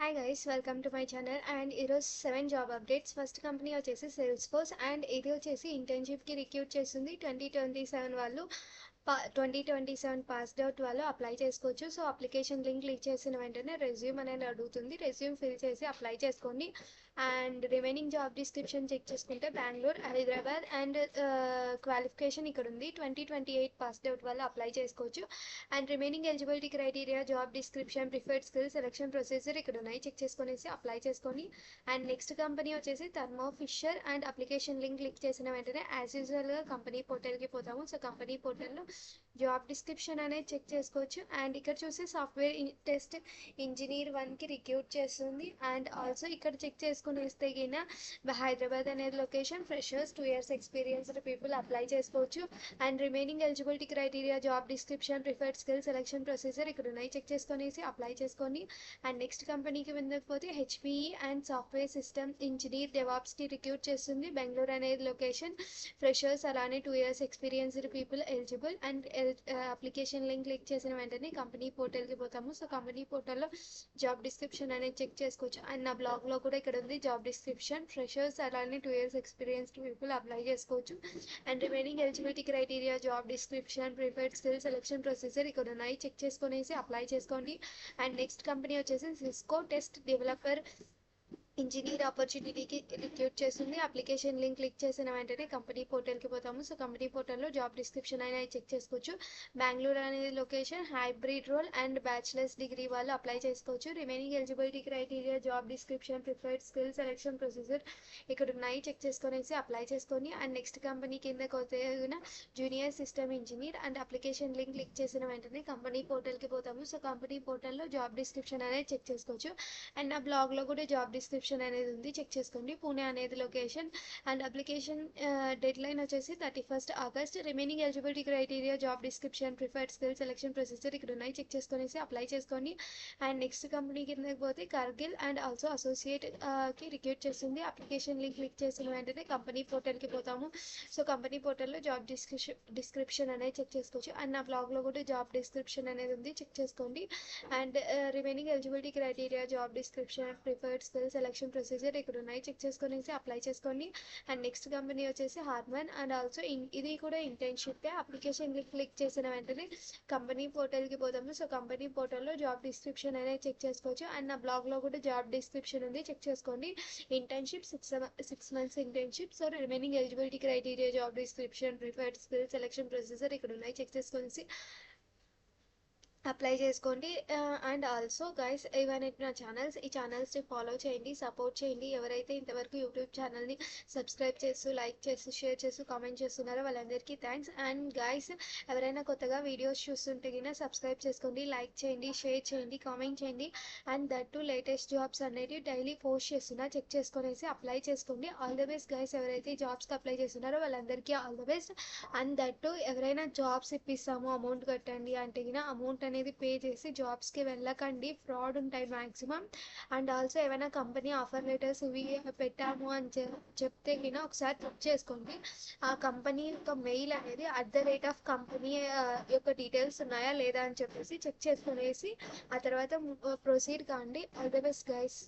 Hi guys, welcome to my channel. And ఈరోజు 7 job updates. First company వచ్చేసి Salesforce. And ఇది వచ్చేసి ఇంటర్న్షిప్కి రిక్రూట్ చేస్తుంది. 2027 వాళ్ళు 2027 పాస్డ్ అవుట్ వాళ్ళు అప్లై చేసుకోవచ్చు. సో అప్లికేషన్ లింక్ క్లిక్ చేసిన వెంటనే రెజ్యూమ్ అనేది అడుగుతుంది. రెజ్యూమ్ ఫిల్ చేసి అప్లై చేసుకోండి. And remaining job description check చేసుకుంటే బెంగళూరు, హైదరాబాద్ అండ్ క్వాలిఫికేషన్ ఇక్కడ ఉంది. 2028 పాస్డ్ అవుట్ వాళ్ళు అప్లై చేసుకోవచ్చు. And remaining eligibility criteria, job description, preferred skill, selection procedure ఇక్కడ ఉన్నాయి. చెక్ చేసుకునేసి అప్లై చేసుకోండి. అండ్ నెక్స్ట్ కంపెనీ వచ్చేసి Thermo Fisher. And application link click చేసిన వెంటనే యాజ్ యూజువల్గా కంపెనీ పోర్టల్కి పోతాము. సో కంపెనీ పోర్టల్లో జాబ్ డిస్క్రిప్షన్ అనేది చెక్ చేసుకోవచ్చు. అండ్ ఇక్కడ చూసి సాఫ్ట్వేర్ టెస్ట్ ఇంజనీర్ 1కి రిక్రూట్ చేస్తుంది. అండ్ ఆల్సో ఇక్కడ చెక్ చేసుకునేస్తే గిన హైదరాబాద్ అనేది location, freshers, 2 years experienced people apply చేసుకోవచ్చు. And remaining eligibility criteria, job description, preferred skill, selection procedure ఇక్కడ ఉన్నాయి. చెక్ చేసుకునేసి అప్లై చేసుకోండి. అండ్ నెక్స్ట్ కంపెనీకి వెళ్ళకపోతే HPE and software system engineer డెవాప్స్కి రిక్రూట్ చేస్తుంది. బెంగళూరు అనేది లొకేషన్, ఫ్రెషర్స్ అలానే 2 years experienced people eligible. And application link click చేసిన వెంటనే కంపెనీ పోర్టల్కి పోతాము. సో కంపెనీ పోర్టల్లో జాబ్ డిస్క్రిప్షన్ అనేది చెక్ చేసుకోవచ్చు. అండ్ నా బ్లాగ్లో కూడా ఇక్కడ ఉంది జాబ్ డిస్క్రిప్షన్. ఫ్రెషర్స్ అలానే 2 years ఎక్స్పీరియన్స్డ్ పీపుల్ అప్లై చేసుకోవచ్చు. And remaining eligibility criteria, job description, preferred skill, selection procedure ఇక్కడ ఉన్నాయి. చెక్ చేసుకునేసి అప్లై చేసుకోండి. అండ్ నెక్స్ట్ కంపెనీ వచ్చేసి సిస్కో టెస్ట్ డెవలపర్ ఇంజనీర్ ఆపర్చునిటీకి రిక్రూట్ చేస్తుంది. అప్లికేషన్ లింక్ క్లిక్ చేసిన వెంటనే కంపెనీ పోర్టల్కి పోతాము. సో కంపెనీ పోర్టల్లో జాబ్ డిస్క్రిప్షన్ అయినా చెక్ చేసుకోవచ్చు. బెంగళూరు అనేది location, hybrid role and bachelor's degree వాళ్ళు అప్లై చేసుకోవచ్చు. Remaining eligibility criteria, job description, preferred skill, selection procedure ఇక్కడ ఉన్నాయి. చెక్ చేసుకునేసి అప్లై చేసుకొని అండ్ నెక్స్ట్ కంపెనీ కిందకి వస్తే junior system engineer. And application link click చేసిన వెంటనే కంపెనీ పోర్టల్కి పోతాము. సో కంపెనీ పోర్టల్లో జాబ్ డిస్క్రిప్షన్ అనేది చెక్ చేసుకోవచ్చు. అండ్ నా బ్లాగ్లో కూడా జాబ్ డిస్క్రిప్షన్ అనేది ఉంది, చెక్ చేసుకోండి. పూణే అనేది location. And application dead line వచ్చేసి 31st August. Remaining eligibility criteria, job description, preferred skill, selection procedure ఇక్కడ ఉన్నాయి. చెక్ చేసుకునేసి అప్లై చేసుకోండి. అండ్ నెక్స్ట్ కంపెనీ కిందకి పోతే కార్గిల్ అండ్ ఆల్సో అసోసియేట్ కి రిక్రూట్ చేస్తుంది. అప్లికేషన్ లింక్ క్లిక్ చేసిన వెంటనే కంపెనీ పోర్టల్కి పోతాము. సో కంపెనీ పోర్టల్లో జాబ్ డిస్క్రిప్షన్ అనేది చెక్ చేసుకోవచ్చు. అండ్ నా బ్లాగ్లో కూడా జాబ్ డిస్క్రిప్షన్ అనేది ఉంది, చెక్ చేసుకోండి. And remaining eligibility criteria, job description, preferred skill, selection procedure ఇక్కడ ఉన్నాయి. చెక్ చేసుకునేసి అప్లై చేసుకోండి. అండ్ నెక్స్ట్ కంపెనీ వచ్చేసి హార్మన్. అండ్ ఆల్సో ఇది కూడా ఇంటర్న్షిప్. అప్లికేషన్ లింక్ క్లిక్ చేసిన వెంటనే కంపెనీ పోర్టల్కి పోతాము. సో కంపెనీ పోర్టల్లో జాబ్ డిస్క్రిప్షన్ అనేది చెక్ చేసుకోవచ్చు. అండ్ నా బ్లాగ్లో కూడా జాబ్ డిస్క్రిప్షన్ ఉంది, చెక్ చేసుకోండి. Internship 6 months internship. So remaining eligibility criteria, job description, preferred skill, selection procedure ఇక్కడ ఉన్నాయి. చెక్ చేసుకునేసి అప్లై చేసుకోండి. అండ్ ఆల్సో గైస్, ఇవన్నీ నా ఛానల్స్, ఈ ఛానల్స్ని ఫాలో చేయండి, సపోర్ట్ చేయండి. ఎవరైతే ఇంతవరకు యూట్యూబ్ ఛానల్ని సబ్స్క్రైబ్ చేస్తూ, లైక్ చేస్తూ, షేర్ చేస్తూ, కామెంట్ చేస్తున్నారో వాళ్ళందరికీ థ్యాంక్స్. అండ్ గైస్, ఎవరైనా కొత్తగా వీడియోస్ చూస్తుంటే కింద సబ్స్క్రైబ్ చేసుకోండి, లైక్ చేయండి, షేర్ చేయండి, కామెంట్ చేయండి. And that to latest jobs అనేవి డైలీ పోస్ట్ చేస్తున్నా, చెక్ చేసుకునేసి అప్లై చేసుకోండి. All the best guys. ఎవరైతే జాబ్స్కి అప్లై చేస్తున్నారో వాళ్ళందరికీ all the best. And that to ఎవరైనా జాబ్స్ ఇప్పిస్తాము, అమౌంట్ కట్టండి అంటే కింద అమౌంట్ అనేది పే చేసి జాబ్స్కి వెళ్ళకండి, ఫ్రాడ్ ఉంటాయి మ్యాక్సిమం. అండ్ ఆల్సో ఏమైనా కంపెనీ ఆఫర్ లెటర్స్ ఇవి పెట్టాము అని చెప్తే కింద ఒకసారి చెక్ చేసుకోండి. ఆ కంపెనీ యొక్క మెయిల్ అనేది @కంపెనీ యొక్క డీటెయిల్స్ ఉన్నాయా లేదా అని చెప్పేసి చెక్ చేసుకునేసి ఆ తర్వాత ప్రొసీడ్ కాండి. All the best guys.